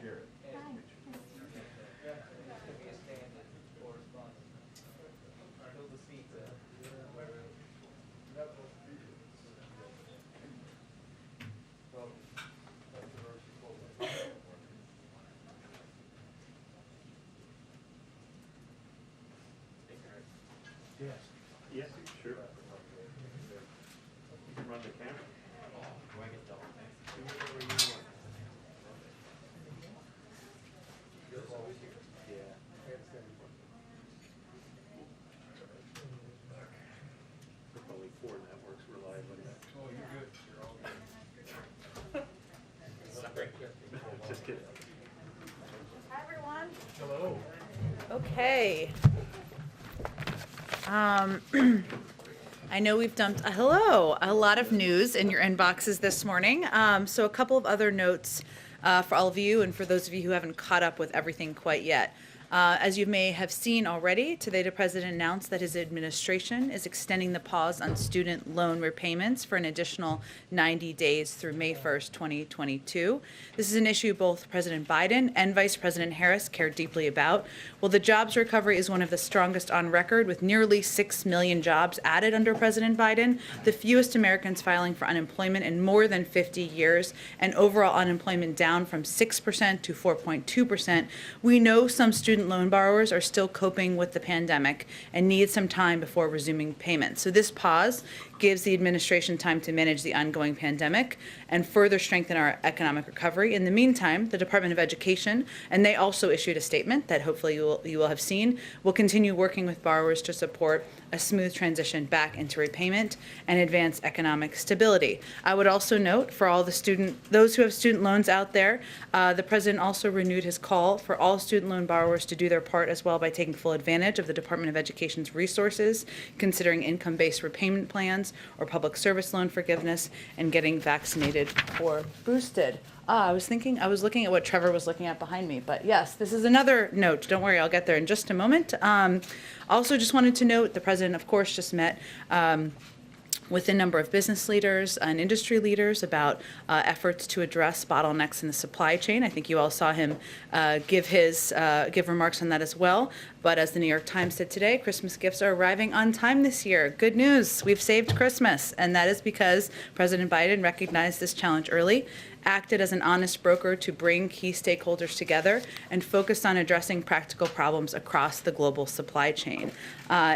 Garrett. Yes. Yes, sure. You can run the camera. With only 4 networks we're live on that. Oh, you're good. You're all good. Sorry. Just kidding. Hi, everyone. Hello. Okay. I know we've dumped a lot of news in your inboxes this morning. So a couple of other notes for all of you and for those of you who haven't caught up with everything quite yet. As you may have seen already, today the president announced that his administration is extending the pause on student loan repayments for an additional 90 days through May 1st, 2022. This is an issue both President Biden and Vice President Harris care deeply about. While the jobs recovery is one of the strongest on record, with nearly 6 million jobs added under President Biden, the fewest Americans filing for unemployment in more than 50 years, and overall unemployment down from 6% to 4.2%, we know some student loan borrowers are still coping with the pandemic and need some time before resuming payments. So this pause gives the administration time to manage the ongoing pandemic and further strengthen our economic recovery. In the meantime, the Department of Education, and they also issued a statement that hopefully you will have seen, will continue working with borrowers to support a smooth transition back into repayment and advance economic stability. I would also note for all those who have student loans out there, the president also renewed his call for all student loan borrowers to do their part as well by taking full advantage of the Department of Education's resources, considering income-based repayment plans or public service loan forgiveness, and getting vaccinated or boosted. I was looking at what Trevor was looking at behind me, but yes, this is another note. Don't worry, I'll get there in just a moment. Also, just wanted to note the president, of course, just met with a number of business leaders and industry leaders about efforts to address bottlenecks in the supply chain. I think you all saw him give remarks on that as well. But as the New York Times said today, Christmas gifts are arriving on time this year. Good news, we've saved Christmas, and that is because President Biden recognized this challenge early, acted as an honest broker to bring key stakeholders together, and focused on addressing practical problems across the global supply chain.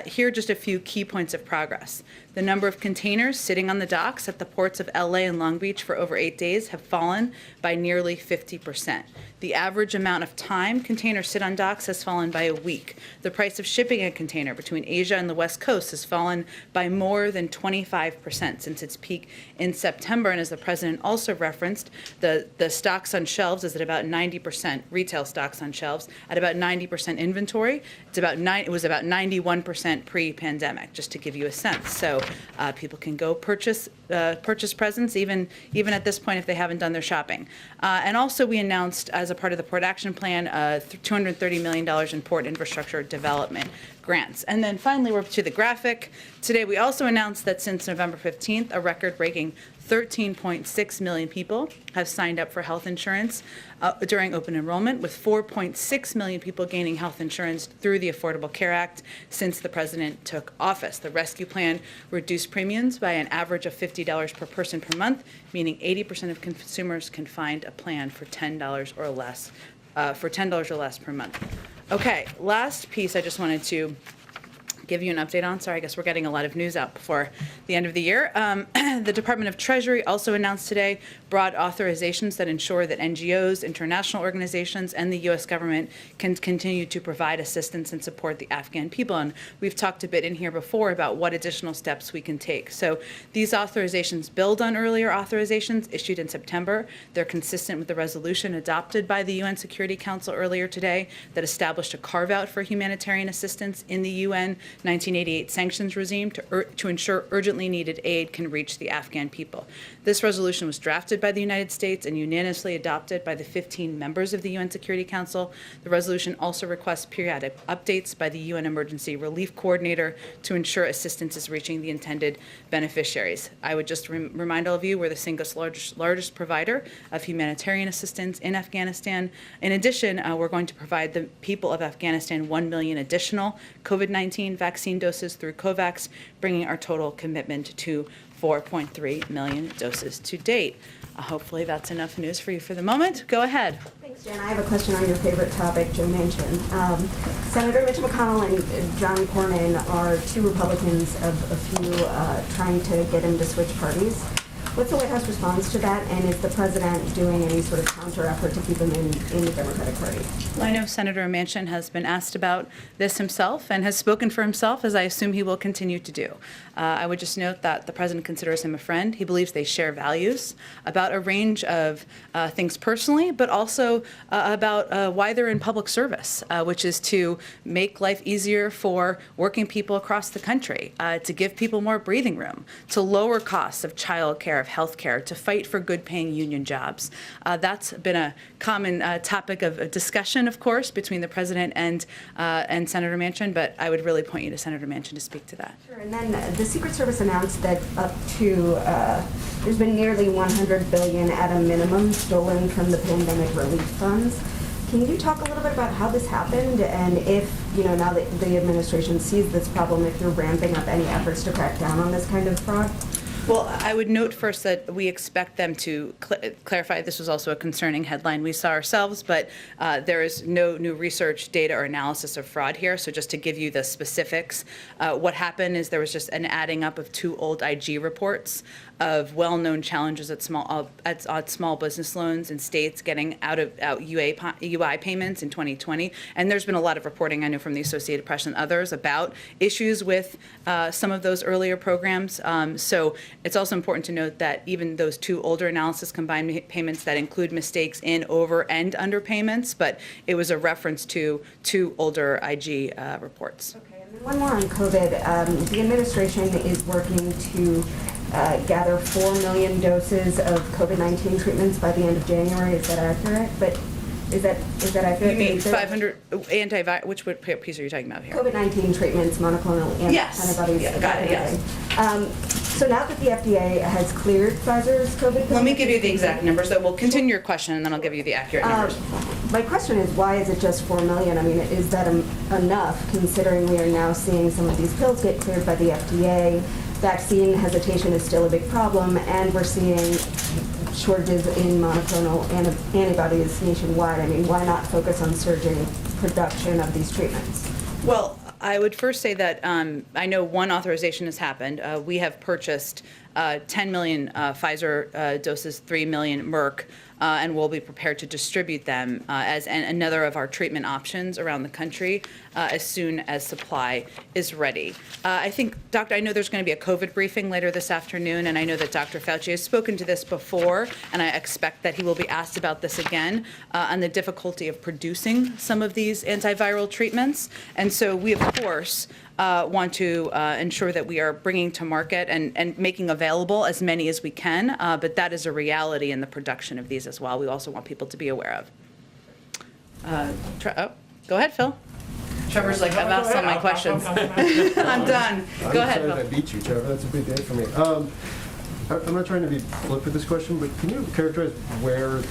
Here are just a few key points of progress. The number of containers sitting on the docks at the ports of LA and Long Beach for over 8 days have fallen by nearly 50%. The average amount of time containers sit on docks has fallen by a week. The price of shipping a container between Asia and the West Coast has fallen by more than 25% since its peak in September. And as the president also referenced, the stocks on shelves is at about 90%, retail stocks on shelves, at about 90% inventory. It was about 91% pre-pandemic, just to give you a sense. So people can go purchase presents even at this point if they haven't done their shopping. And also we announced as a part of the Port Action Plan $230 million in port infrastructure development grants. And then finally, we're up to the graphic. Today we also announced that since November 15th, a record-breaking 13.6 million people have signed up for health insurance during open enrollment, with 4.6 million people gaining health insurance through the Affordable Care Act since the president took office. The rescue plan reduced premiums by an average of $50 per person per month, meaning 80% of consumers can find a plan for $10 or less per month. Okay, last piece I just wanted to give you an update on. Sorry, I guess we're getting a lot of news out before the end of the year. The Department of Treasury also announced today broad authorizations that ensure that NGOs, international organizations, and the U.S. government can continue to provide assistance and support the Afghan people. And we've talked a bit in here before about what additional steps we can take. So these authorizations build on earlier authorizations issued in September. They're consistent with the resolution adopted by the UN Security Council earlier today that established a carve-out for humanitarian assistance in the UN 1988 sanctions regime to ensure urgently needed aid can reach the Afghan people. This resolution was drafted by the United States and unanimously adopted by the 15 members of the UN Security Council. The resolution also requests periodic updates by the UN Emergency Relief Coordinator to ensure assistance is reaching the intended beneficiaries. I would just remind all of you, we're the single largest provider of humanitarian assistance in Afghanistan. In addition, we're going to provide the people of Afghanistan 1 million additional COVID-19 vaccine doses through COVAX, bringing our total commitment to 4.3 million doses to date. Hopefully that's enough news for you for the moment. Go ahead. Thanks, Jen. I have a question on your favorite topic, Joe Manchin. Senator Mitch McConnell and John Cornyn are two Republicans of a few trying to get him to switch parties. What's the White House response to that, and is the president doing any sort of counter effort to keep him in the Democratic Party? Well, I know Senator Manchin has been asked about this himself and has spoken for himself, as I assume he will continue to do. I would just note that the president considers him a friend. He believes they share values about a range of things personally, but also about why they're in public service, which is to make life easier for working people across the country, to give people more breathing room, to lower costs of child care, of health care, to fight for good-paying union jobs. That's been a common topic of discussion, of course, between the president and Senator Manchin, but I would really point you to Senator Manchin to speak to that. Sure, and then the Secret Service announced that up to, there's been nearly $100 billion at a minimum stolen from the pandemic relief funds. Can you talk a little bit about how this happened, and if, now that the administration sees this problem, if you're ramping up any efforts to crack down on this kind of fraud? Well, I would note first that we expect them to clarify this was also a concerning headline we saw ourselves, but there is no new research, data, or analysis of fraud here. So just to give you the specifics, what happened is there was just an adding up of two old IG reports of well-known challenges at small business loans in states getting out UI payments in 2020. And there's been a lot of reporting, I know, from the Associated Press and others about issues with some of those earlier programs. So it's also important to note that even those two older analysis combined payments that include mistakes in over and under payments, but it was a reference to two older IG reports. Okay, and then one more on COVID. The administration is working to gather 4 million doses of COVID-19 treatments by the end of January. Is that accurate? But is that accurate? You mean 500 antivirus? Which piece are you talking about here? COVID-19 treatments, monoclonal antibodies. Yeah, got it. Yes. So now that the FDA has cleared Pfizer's COVID, Let me give you the exact numbers. So we'll continue your question, and then I'll give you the accurate numbers. My question is, why is it just 4 million? I mean, is that enough, considering we are now seeing some of these pills get cleared by the FDA? Vaccine hesitation is still a big problem, and we're seeing shortages in monoclonal antibodies nationwide. I mean, why not focus on surging production of these treatments? Well, I would first say that I know one authorization has happened. We have purchased 10 million Pfizer doses, 3 million Merck, and we'll be prepared to distribute them as another of our treatment options around the country as soon as supply is ready. I think, Doctor, I know there's going to be a COVID briefing later this afternoon, and I know that Dr. Fauci has spoken to this before, and I expect that he will be asked about this again on the difficulty of producing some of these antiviral treatments. And so we, of course, want to ensure that we are bringing to market and making available as many as we can, but that is a reality in the production of these as well. We also want people to be aware of. Go ahead, Phil. Trevor's like, I've asked all my questions. I'm done. Go ahead, Phil. I beat you, Trevor. That's a big day for me. I'm not trying to be flip with this question, but can you characterize where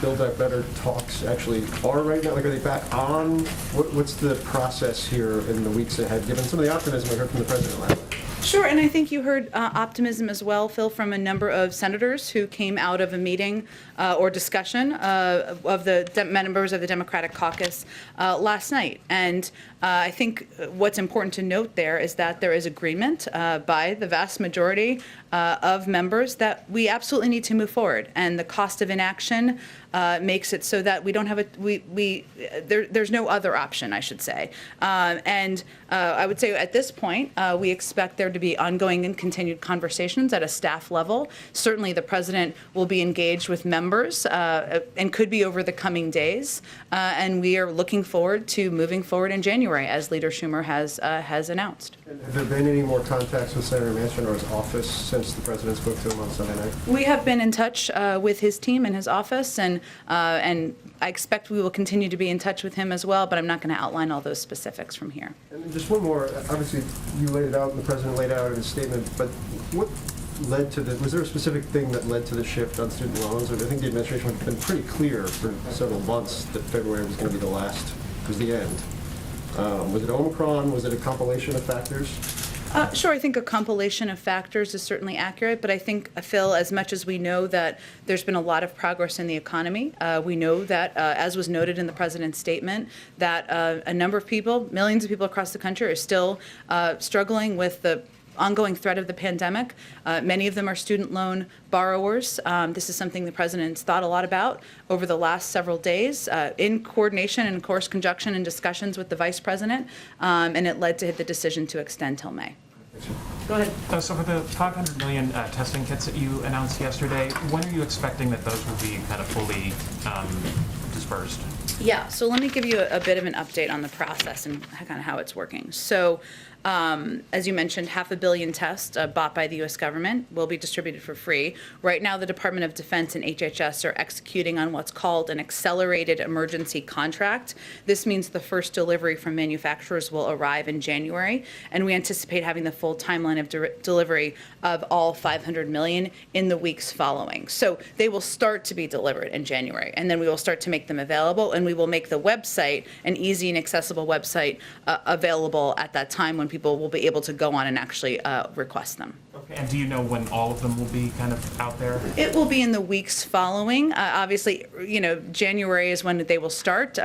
Build Back Better talks actually are right now? Like, are they back on? What's the process here in the weeks ahead, given some of the optimism we heard from the president last night? Sure, and I think you heard optimism as well, Phil, from a number of senators who came out of a meeting or discussion of the members of the Democratic caucus last night. And I think what's important to note there is that there is agreement by the vast majority of members that we absolutely need to move forward. And the cost of inaction makes it so that we don't have there's no other option, I should say. And I would say at this point, we expect there to be ongoing and continued conversations at a staff level. Certainly the president will be engaged with members and could be over the coming days. And we are looking forward to moving forward in January, as Leader Schumer has announced. And have there been any more contacts with Senator Manchin or his office since the president spoke to him on Sunday night? We have been in touch with his team and his office, and I expect we will continue to be in touch with him as well, but I'm not going to outline all those specifics from here. And then just one more. Obviously, you laid it out, and the president laid out in his statement, but what led to the, was there a specific thing that led to the shift on student loans? I think the administration had been pretty clear for several months that February was going to be the end. Was it Omicron? Was it a compilation of factors? Sure, I think a compilation of factors is certainly accurate, but I think, Phil, as much as we know that there's been a lot of progress in the economy, we know that, as was noted in the president's statement, that a number of people, millions of people across the country, are still struggling with the ongoing threat of the pandemic. Many of them are student loan borrowers. This is something the president's thought a lot about over the last several days, in coordination and, of course, conjunction and discussions with the vice president, and it led to the decision to extend till May. Go ahead. So for the 500 million testing kits that you announced yesterday, when are you expecting that those will be kind of fully dispersed? Yeah, so let me give you a bit of an update on the process and kind of how it's working. So, as you mentioned, 500 million tests bought by the U.S. government will be distributed for free. Right now, the Department of Defense and HHS are executing on what's called an accelerated emergency contract. This means the first delivery from manufacturers will arrive in January, and we anticipate having the full timeline of delivery of all 500 million in the weeks following. So they will start to be delivered in January, and then we will start to make them available, and we will make the website, an easy and accessible website, available at that time when people will be able to go on and actually request them. Okay. And do you know when all of them will be kind of out there? It will be in the weeks following. Obviously, January is when they will start,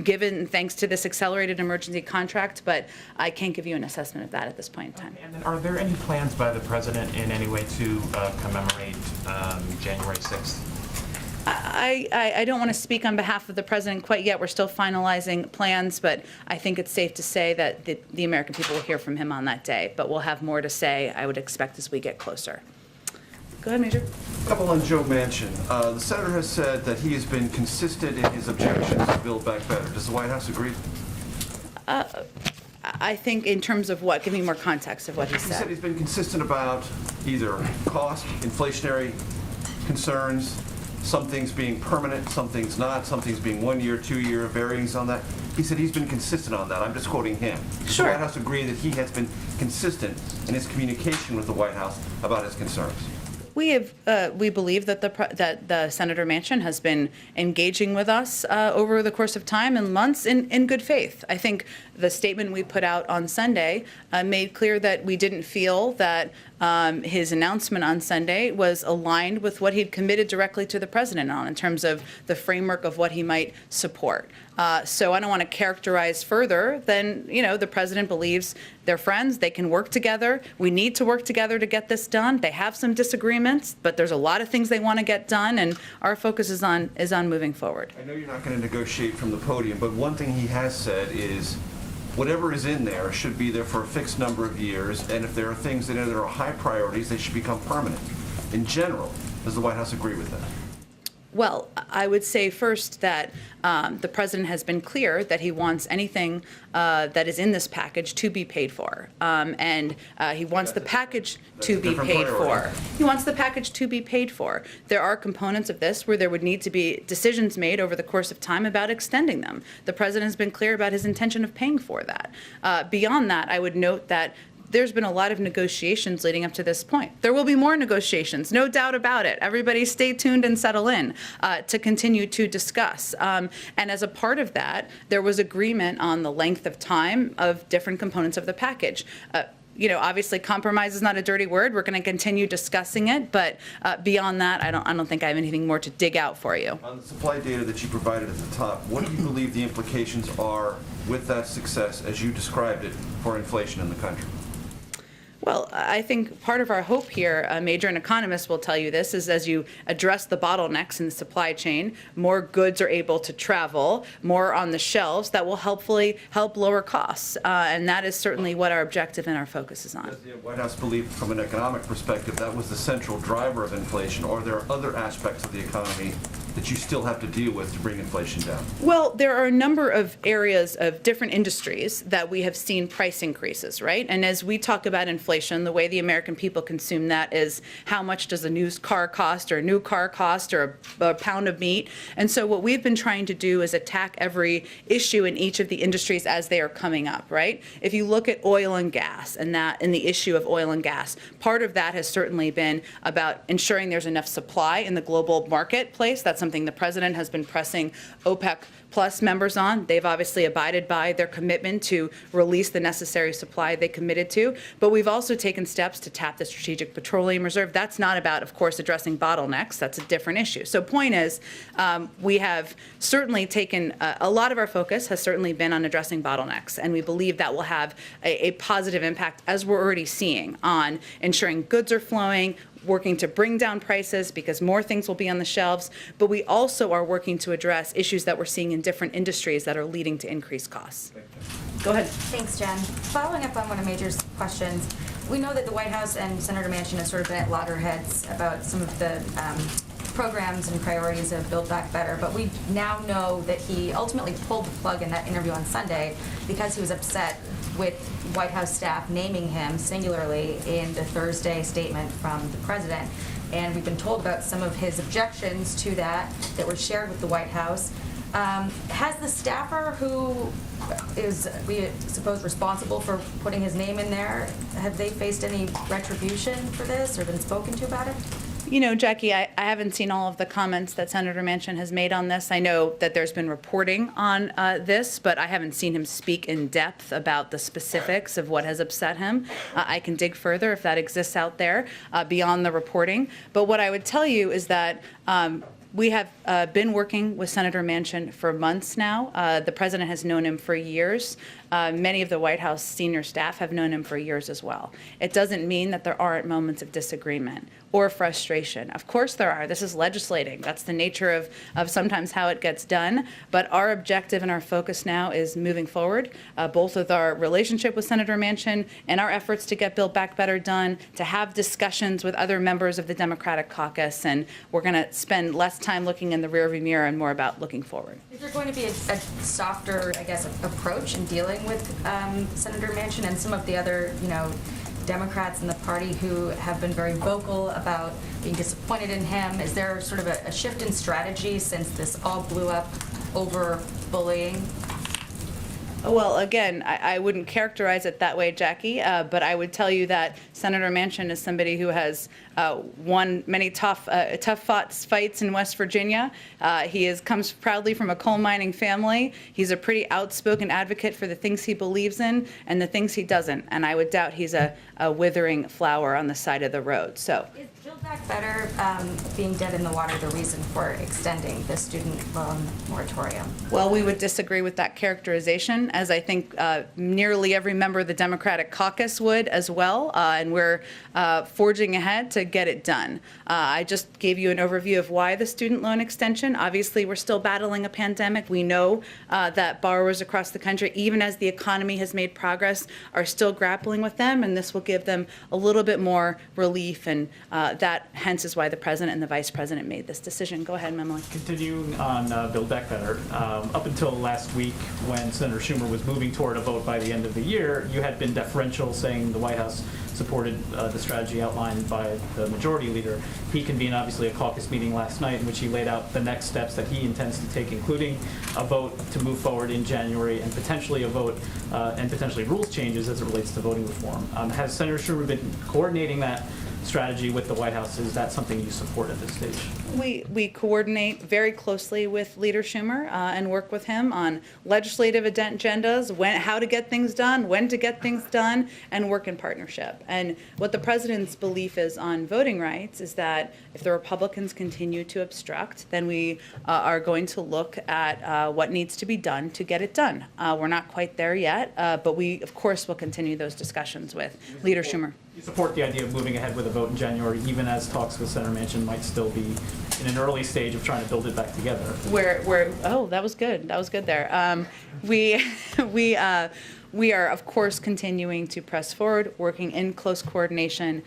given thanks to this accelerated emergency contract, but I can't give you an assessment of that at this point in time. Okay. And then are there any plans by the president in any way to commemorate January 6th? I don't want to speak on behalf of the president quite yet. We're still finalizing plans, but I think it's safe to say that the American people will hear from him on that day. But we'll have more to say, I would expect, as we get closer. Go ahead, Major. A couple on Joe Manchin. The senator has said that he has been consistent in his objections to Build Back Better. Does the White House agree? I think in terms of what? Give me more context of what he He said said. he's been consistent about either cost, inflationary concerns, some things being permanent, some things not, some things being 1 year, 2 year, varying on that. He said he's been consistent on that. I'm just quoting him. Does Sure. the White House agree that he has been consistent in his communication with the White House about his concerns? We believe that the Senator Manchin has been engaging with us over the course of time and months in good faith. I think the statement we put out on Sunday made clear that we didn't feel that his announcement on Sunday was aligned with what he'd committed directly to the president on in terms of the framework of what he might support. So I don't want to characterize further than, the president believes they're friends, they can work together. We need to work together to get this done. They have some disagreements, but there's a lot of things they want to get done, and our focus is on moving forward. I know you're not going to negotiate from the podium, but one thing he has said is whatever is in there should be there for a fixed number of years, and if there are things that are high priorities, they should become permanent. In general, does the White House agree with that? Well, I would say first that the president has been clear that he wants anything that is in this package to be paid for. And he wants the package to be paid for. He wants the package to be paid for. There are components of this where there would need to be decisions made over the course of time about extending them. The president has been clear about his intention of paying for that. Beyond that, I would note that there's been a lot of negotiations leading up to this point. There will be more negotiations, no doubt about it. Everybody stay tuned and settle in to continue to discuss. And as a part of that, there was agreement on the length of time of different components of the package. Obviously compromise is not a dirty word. We're going to continue discussing it, but beyond that, I don't think I have anything more to dig out for you. On the supply data that you provided at the top, what do you believe the implications are with that success as you described it for inflation in the country? Well, I think part of our hope here, a major economist will tell you this, is as you address the bottlenecks in the supply chain, more goods are able to travel, more on the shelves, that will hopefully help lower costs. And that is certainly what our objective and our focus is on. Does the White House believe from an economic perspective that was the central driver of inflation, or are there other aspects of the economy that you still have to deal with to bring inflation down? Well, there are a number of areas of different industries that we have seen price increases, right? And as we talk about inflation, the way the American people consume that is how much does a new car cost or a new car cost or a pound of meat? And so what we've been trying to do is attack every issue in each of the industries as they are coming up, right? If you look at oil and gas and the issue of oil and gas, part of that has certainly been about ensuring there's enough supply in the global marketplace. That's something the president has been pressing OPEC Plus members on. They've obviously abided by their commitment to release the necessary supply they committed to. But we've also taken steps to tap the Strategic Petroleum Reserve. That's not about, of course, addressing bottlenecks. That's a different issue. So point is, we have certainly taken, a lot of our focus has certainly been on addressing bottlenecks. And we believe that will have a positive impact, as we're already seeing, on ensuring goods are flowing, working to bring down prices because more things will be on the shelves, but we also are working to address issues that we're seeing in different industries that are leading to increased costs. Go ahead. Thanks, Jen. Following up on one of Major's questions, we know that the White House and Senator Manchin have sort of been at loggerheads about some of the programs and priorities of Build Back Better, but we now know that he ultimately pulled the plug in that interview on Sunday because he was upset with White House staff naming him singularly in the Thursday statement from the president. And we've been told about some of his objections to that were shared with the White House. Has the staffer who is, we suppose, responsible for putting his name in there, have they faced any retribution for this or been spoken to about it? You know, Jackie, I haven't seen all of the comments that Senator Manchin has made on this. I know that there's been reporting on this, but I haven't seen him speak in depth about the specifics of what has upset him. I can dig further if that exists out there beyond the reporting. But what I would tell you is that we have been working with Senator Manchin for months now. The president has known him for years. Many of the White House senior staff have known him for years as well. It doesn't mean that there aren't moments of disagreement or frustration. Of course there are. This is legislating. That's the nature of sometimes how it gets done. But our objective and our focus now is moving forward, both with our relationship with Senator Manchin and our efforts to get Build Back Better done, to have discussions with other members of the Democratic caucus. And we're going to spend less time looking in the rearview mirror and more about looking forward. Is there going to be a softer, I guess, approach in dealing with Senator Manchin and some of the other, Democrats in the party who have been very vocal about being disappointed in him? Is there sort of a shift in strategy since this all blew up over bullying? Well, again, I wouldn't characterize it that way, Jackie, but I would tell you that Senator Manchin is somebody who has won many tough fights in West Virginia. He comes proudly from a coal mining family. He's a pretty outspoken advocate for the things he believes in and the things he doesn't. And I would doubt he's a withering flower on the side of the road. So. Is Build Back Better being dead in the water the reason for extending the student loan moratorium? Well, we would disagree with that characterization, as I think nearly every member of the Democratic caucus would as well, and we're forging ahead to get it done. I just gave you an overview of why the student loan extension. Obviously, we're still battling a pandemic. We know that borrowers across the country, even as the economy has made progress, are still grappling with them, and this will give them a little bit more relief, and that hence is why the president and the vice president made this decision. Go ahead, Emily. Continuing on Build Back Better, up until last week when Senator Schumer was moving toward a vote by the end of the year, you had been deferential, saying the White House supported the strategy outlined by the majority leader. He convened obviously a caucus meeting last night in which he laid out the next steps that he intends to take, including a vote to move forward in January and potentially a vote and potentially rules changes as it relates to voting reform. Has Senator Schumer been coordinating that strategy with the White House? Is that something you support at this stage? We coordinate very closely with Leader Schumer and work with him on legislative agendas, how to get things done, when to get things done, and work in partnership. And what the president's belief is on voting rights is that if the Republicans continue to obstruct, then we are going to look at what needs to be done to get it done. We're not quite there yet, but we, of course, will continue those discussions with Leader Schumer. You support the idea of moving ahead with a vote in January, even as talks with Senator Manchin might still be in an early stage of trying to build it back together. Oh, that was good. That was good there. we are, of course, continuing to press forward, working in close coordination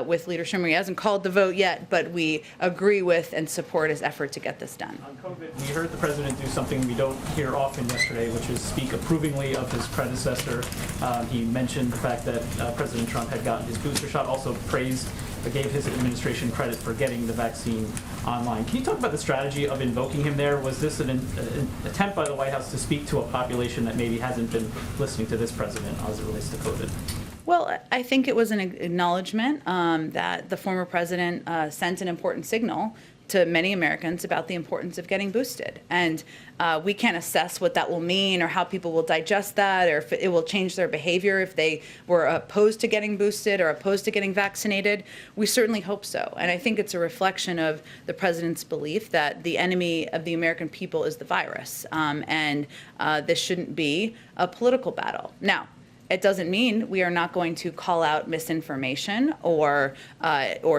with Leader Schumer. He hasn't called the vote yet, but we agree with and support his effort to get this done. On COVID, we heard the president do something we don't hear often yesterday, which is speak approvingly of his predecessor. He mentioned the fact that President Trump had gotten his booster shot, also gave his administration credit for getting the vaccine online. Can you talk about the strategy of invoking him there? Was this an attempt by the White House to speak to a population that maybe hasn't been listening to this president as it relates to COVID? Well, I think it was an acknowledgement that the former president sent an important signal to many Americans about the importance of getting boosted. And we can't assess what that will mean or how people will digest that or if it will change their behavior if they were opposed to getting boosted or opposed to getting vaccinated. We certainly hope so. And I think it's a reflection of the president's belief that the enemy of the American people is the virus. And this shouldn't be a political battle. Now, it doesn't mean we are not going to call out misinformation or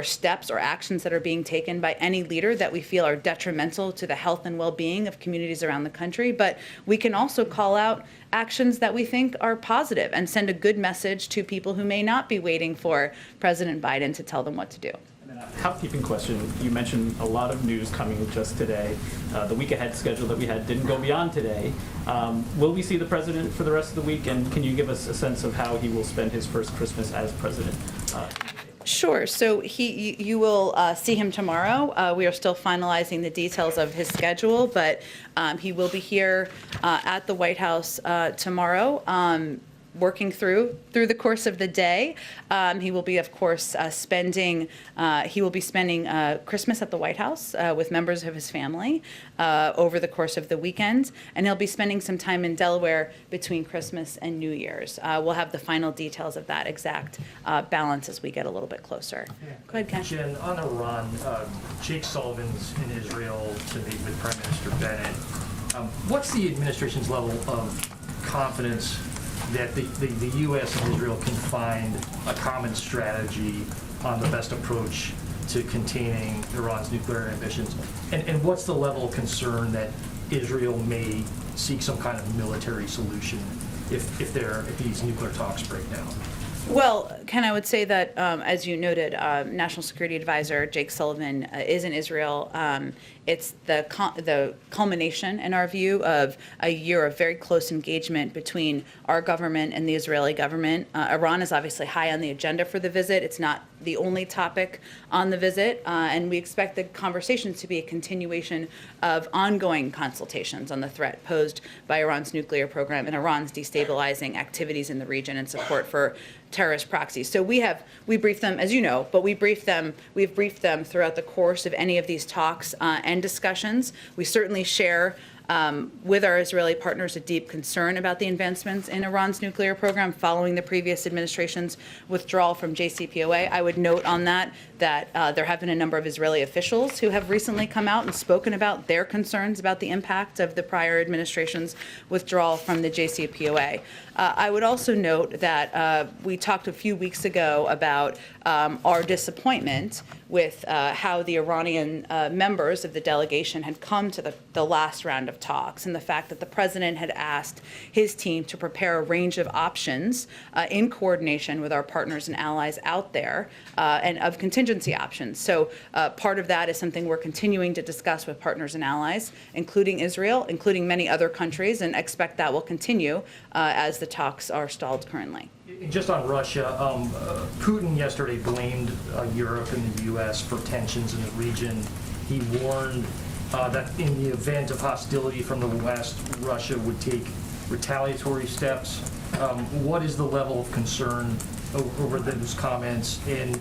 steps or actions that are being taken by any leader that we feel are detrimental to the health and well-being of communities around the country. But we can also call out actions that we think are positive and send a good message to people who may not be waiting for President Biden to tell them what to do. Housekeeping question. You mentioned a lot of news coming just today. The week ahead schedule that we had didn't go beyond today. Will we see the president for the rest of the week? And can you give us a sense of how he will spend his first Christmas as president? Sure. So you will see him tomorrow. We are still finalizing the details of his schedule, but he will be here at the White House tomorrow. Working through the course of the day. He will be, of course, spending Christmas at the White House with members of his family over the course of the weekend, and he'll be spending some time in Delaware between Christmas and New Year's. We'll have the final details of that exact balance as we get a little bit closer. Yeah. Go ahead, Ken. Jen, on Iran, Jake Sullivan's in Israel to meet with Prime Minister Bennett. What's the administration's level of confidence that the U.S. and Israel can find a common strategy on the best approach to containing Iran's nuclear ambitions? And what's the level of concern that Israel may seek some kind of military solution if these nuclear talks break down? Well, Ken, I would say that, as you noted, National Security Advisor Jake Sullivan is in Israel. It's the culmination, in our view, of a year of very close engagement between our government and the Israeli government. Iran is obviously high on the agenda for the visit. It's not the only topic on the visit, and we expect the conversations to be a continuation of ongoing consultations on the threat posed by Iran's nuclear program and Iran's destabilizing activities in the region and support for terrorist proxies. So we briefed them, as you know, but we've briefed them throughout the course of any of these talks and discussions. We certainly share with our Israeli partners a deep concern about the advancements in Iran's nuclear program following the previous administration's withdrawal from JCPOA. I would note on that there have been a number of Israeli officials who have recently come out and spoken about their concerns about the impact of the prior administration's withdrawal from the JCPOA. I would also note that we talked a few weeks ago about our disappointment with how the Iranian members of the delegation had come to the last round of talks, and the fact that the president had asked his team to prepare a range of options in coordination with our partners and allies out there, and of contingency options. So part of that is something we're continuing to discuss with partners and allies, including Israel, including many other countries, and expect that will continue as the talks are stalled currently. Just on Russia, Putin yesterday blamed Europe and the U.S. for tensions in the region. He warned that in the event of hostility from the West, Russia would take retaliatory steps. What is the level of concern over those comments? And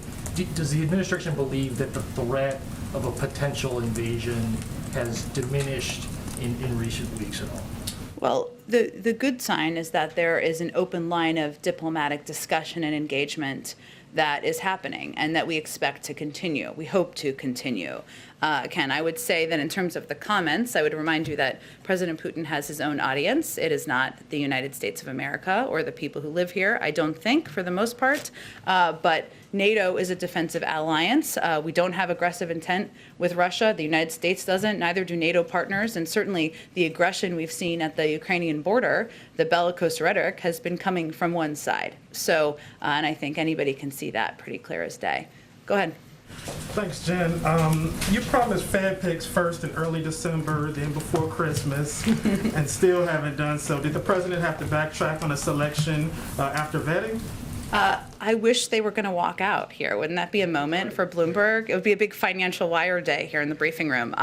does the administration believe that the threat of a potential invasion has diminished in recent weeks at all? Well, the good sign is that there is an open line of diplomatic discussion and engagement that is happening and that we expect to continue. We hope to continue. Again, I would say that in terms of the comments, I would remind you that President Putin has his own audience. It is not the United States of America or the people who live here, I don't think, for the most part. But NATO is a defensive alliance. We don't have aggressive intent with Russia. The United States doesn't, neither do NATO partners. And certainly the aggression we've seen at the Ukrainian border, the bellicose rhetoric, has been coming from one side. So, and I think anybody can see that pretty clear as day. Go ahead. Thanks, Jen. You promised Fed picks first in early December, then before Christmas, and still haven't done so. Did the president have to backtrack on the selection after vetting? I wish they were going to walk out here. Wouldn't that be a moment for Bloomberg? It would be a big financial wire day here in the briefing room.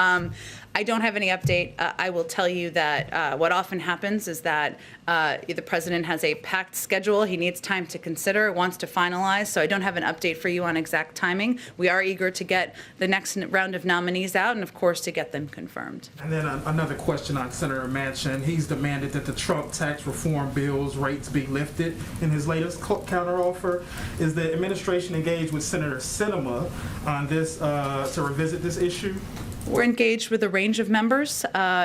I don't have any update. I will tell you that what often happens is that the president has a packed schedule. He needs time to consider, wants to finalize. So I don't have an update for you on exact timing. We are eager to get the next round of nominees out and, of course, to get them confirmed. And then another question on Senator Manchin. He's demanded that the Trump tax reform bill's rates be lifted in his latest counteroffer. Is the administration engaged with Senator Sinema on this to revisit this issue? We're engaged with a range of members,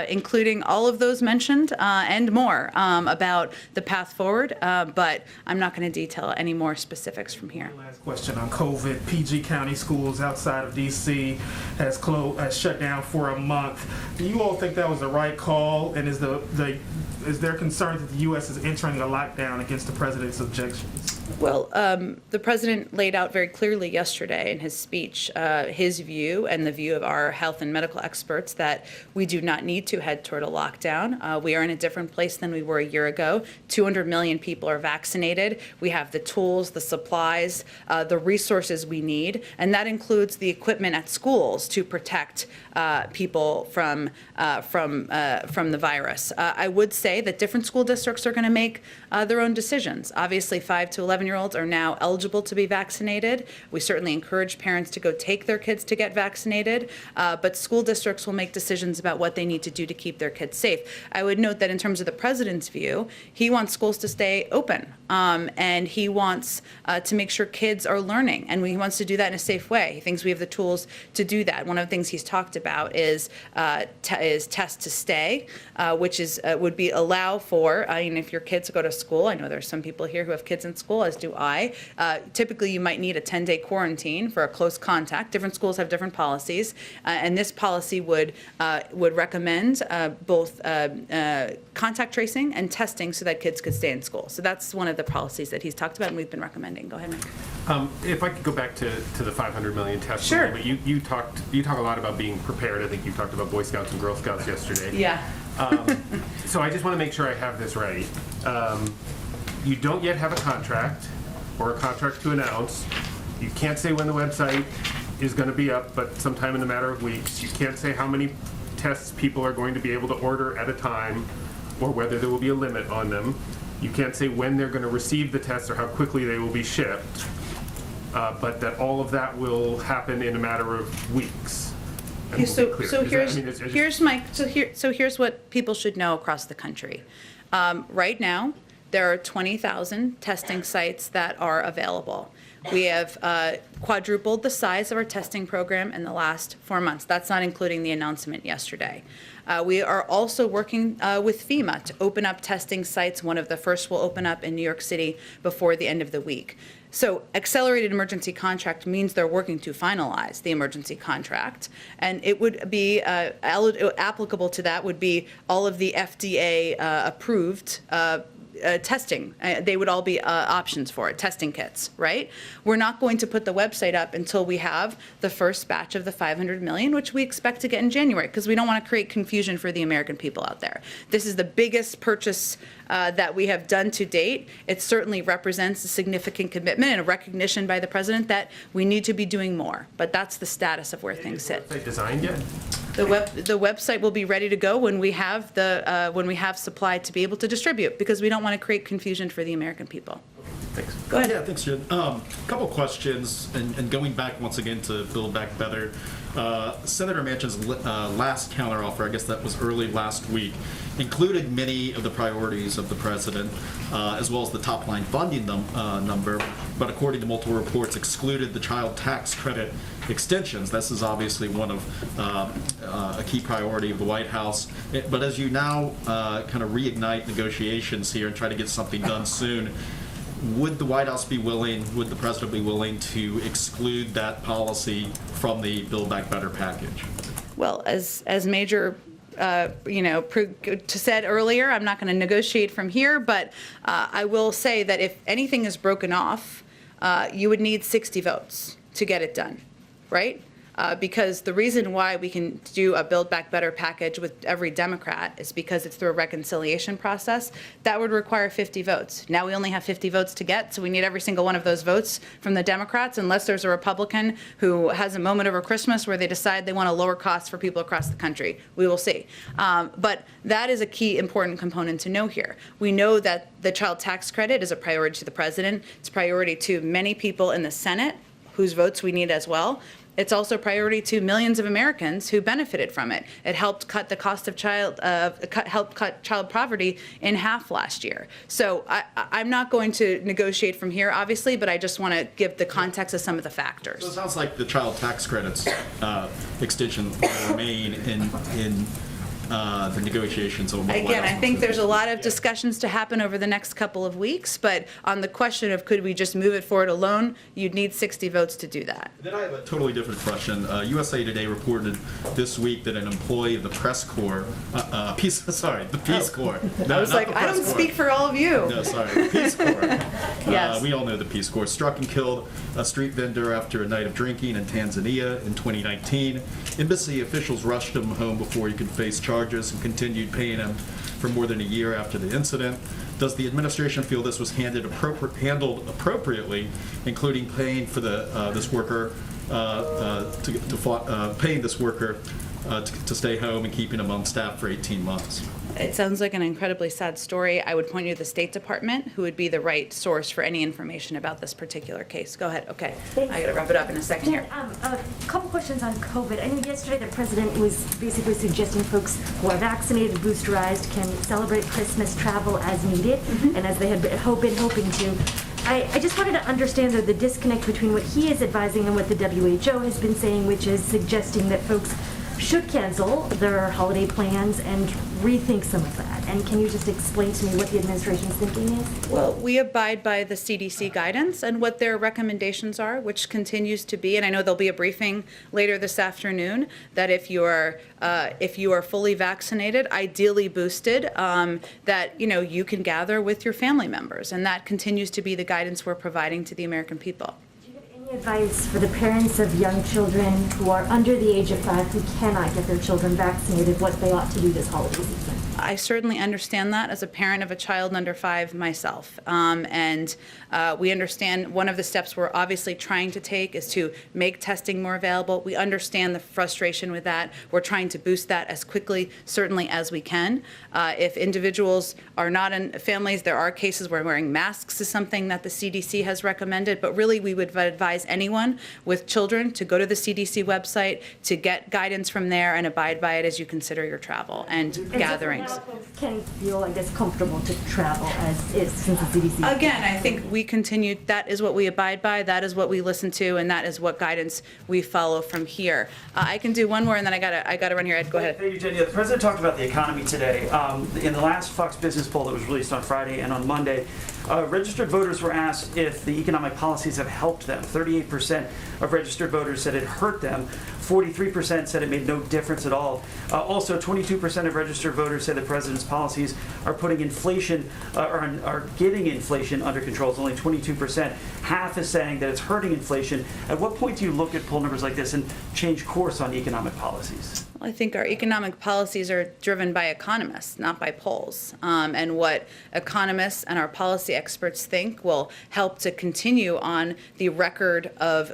including all of those mentioned and more about the path forward, but I'm not going to detail any more specifics from here. Last question on COVID. PG County schools outside of D.C. has shut down for a month. Do you all think that was the right call? And is there concern that the U.S. is entering a lockdown against the president's objections? Well, the president laid out very clearly yesterday in his speech his view and the view of our health and medical experts that we do not need to head toward a lockdown. We are in a different place than we were a year ago. 200 million people are vaccinated. We have the tools, the supplies, the resources we need, and that includes the equipment at schools to protect people from the virus. I would say that different school districts are going to make their own decisions. Obviously, 5 to 11-year-olds are now eligible to be vaccinated. We certainly encourage parents to go take their kids to get vaccinated, but school districts will make decisions about what they need to do to keep their kids safe. I would note that in terms of the president's view, he wants schools to stay open, and he wants to make sure kids are learning, and he wants to do that in a safe way. He thinks we have the tools to do that. One of the things he's talked about is test to stay, which would be allow for, if your kids go to school, I know there's some people here who have kids in school, as do I. Typically, you might need a 10-day quarantine for a close contact. Different schools have different policies, and this policy would recommend both contact tracing and testing so that kids could stay in school. So that's one of the policies that he's talked about and we've been recommending. Go ahead, Mike. If I could go back to the 500 million test. Sure. But you talk a lot about being prepared. I think you talked about Boy Scouts and Girl Scouts yesterday. Yeah. So I just want to make sure I have this right. You don't yet have a contract or a contract to announce. You can't say when the website is going to be up, but sometime in a matter of weeks. You can't say how many tests people are going to be able to order at a time or whether there will be a limit on them. You can't say when they're going to receive the tests or how quickly they will be shipped, but that all of that will happen in a matter of weeks. Okay, so here's what people should know across the country. Right now, there are 20,000 testing sites that are available. We have quadrupled the size of our testing program in the last 4 months. That's not including the announcement yesterday. We are also working with FEMA to open up testing sites. One of the first will open up in New York City before the end of the week. So accelerated emergency contract means they're working to finalize the emergency contract. And it would be applicable to that would be all of the FDA approved testing. They would all be options for it, testing kits, right? We're not going to put the website up until we have the first batch of the 500 million, which we expect to get in January, because we don't want to create confusion for the American people out there. This is the biggest purchase that we have done to date. It certainly represents a significant commitment and a recognition by the president that we need to be doing more. But that's the status of where things sit. Is the website designed yet? The website will be ready to go when we have supply to be able to distribute, because we don't want to create confusion for the American people. Thanks. Go ahead. Yeah, thanks, Jen. Couple questions, and going back once again to Build Back Better. Senator Manchin's last counteroffer, I guess that was early last week, included many of the priorities of the president, as well as the top line funding number, but according to multiple reports, excluded the child tax credit extensions. This is obviously one of a key priority of the White House. But as you now kind of reignite negotiations here and try to get something done soon, would the White House be willing, would the president be willing to exclude that policy from the Build Back Better package? Well, as Major said earlier, I'm not going to negotiate from here, but I will say that if anything is broken off, you would need 60 votes to get it done, right? Because the reason why we can do a Build Back Better package with every Democrat is because it's through a reconciliation process. That would require 50 votes. Now we only have 50 votes to get, so we need every single one of those votes from the Democrats, unless there's a Republican who has a moment over Christmas where they decide they want to lower costs for people across the country. We will see. But that is a key important component to know here. We know that the child tax credit is a priority to the president. It's a priority to many people in the Senate, whose votes we need as well. It's also a priority to millions of Americans who benefited from it. It helped cut the cost of helped cut child poverty in half last year. So I'm not going to negotiate from here, obviously, but I just want to give the context of some of the factors. So it sounds like the child tax credits extension will remain in the negotiations on what the White Again, House I wants think to there's do. a lot of discussions to happen over the next couple of weeks, but on the question of could we just move it forward alone, you'd need 60 votes to do that. Then I have a totally different question. USA Today reported this week that an employee of the Peace Corps, the Peace Corps. No, I was not like, the I Press don't Corps. speak for all of you. No, sorry, the Peace Corps. Yes. We all know the Peace Corps. Struck and killed a street vendor after a night of drinking in Tanzania in 2019. Embassy officials rushed him home before he could face charges and continued paying him for more than a year after the incident. Does the administration feel this was handled appropriately, including paying for this worker paying this worker to stay home and keeping him on staff for 18 months? It sounds like an incredibly sad story. I would point you to the State Department, who would be the right source for any information about this particular case. Go ahead. Okay. Thanks. I got to wrap it up in a second here. A couple questions on COVID. I know yesterday the president was basically suggesting folks who are vaccinated, boosterized, can celebrate Christmas, travel as needed, and as they had been hoping to. I just wanted to understand the disconnect between what he is advising and what the WHO has been saying, which is suggesting that folks should cancel their holiday plans and rethink some of that. And can you just explain to me what the administration's thinking is? Well, we abide by the CDC guidance and what their recommendations are, which continues to be, and I know there'll be a briefing later this afternoon, that if you are fully vaccinated, ideally boosted, that you can gather with your family members, and that continues to be the guidance we're providing to the American people. Any advice for the parents of young children who are under the age of 5 who cannot get their children vaccinated, what they ought to do this holiday season? I certainly understand that as a parent of a child under 5 myself. And we understand one of the steps we're obviously trying to take is to make testing more available. We understand the frustration with that. We're trying to boost that as quickly, certainly, as we can. If individuals are not in families, there are cases where wearing masks is something that the CDC has recommended. But really, we would advise anyone with children to go to the CDC website, to get guidance from there and abide by it as you consider your travel and gatherings. So now folks can feel, I guess, comfortable to travel as is since the CDC. Again, I think we continue, that is what we abide by, that is what we listen to, and that is what guidance we follow from here. I can do one more, and then I gotta run here. Ed, go ahead. Thank you, Jen. Yeah, the president talked about the economy today. In the last Fox Business poll that was released on Friday and on Monday, registered voters were asked if the economic policies have helped them. 38% of registered voters said it hurt them. 43% said it made no difference at all. Also, 22% of registered voters say the president's policies are putting inflation, are getting inflation under control. It's only 22%. Half is saying that it's hurting inflation. At what point do you look at poll numbers like this and change course on economic policies? I think our economic policies are driven by economists, not by polls. And what economists and our policy experts think will help to continue on the record of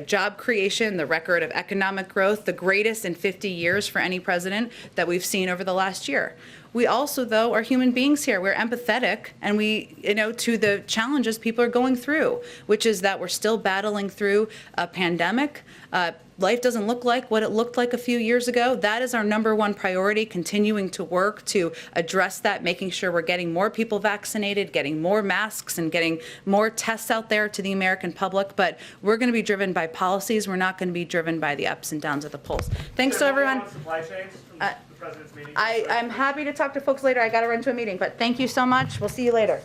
job creation, the record of economic growth, the greatest in 50 years for any president that we've seen over the last year. We also, though, are human beings here. We're empathetic, and we, to the challenges people are going through, which is that we're still battling through a pandemic. Life doesn't look like what it looked like a few years ago. That is our number one priority, continuing to work to address that, making sure we're getting more people vaccinated, getting more masks, and getting more tests out there to the American public. But we're going to be driven by policies. We're not going to be driven by the ups and downs of the polls. Thanks to everyone. Supply chains from the president's meeting. I'm happy to talk to folks later. I got to run to a meeting, but thank you so much. We'll see you later.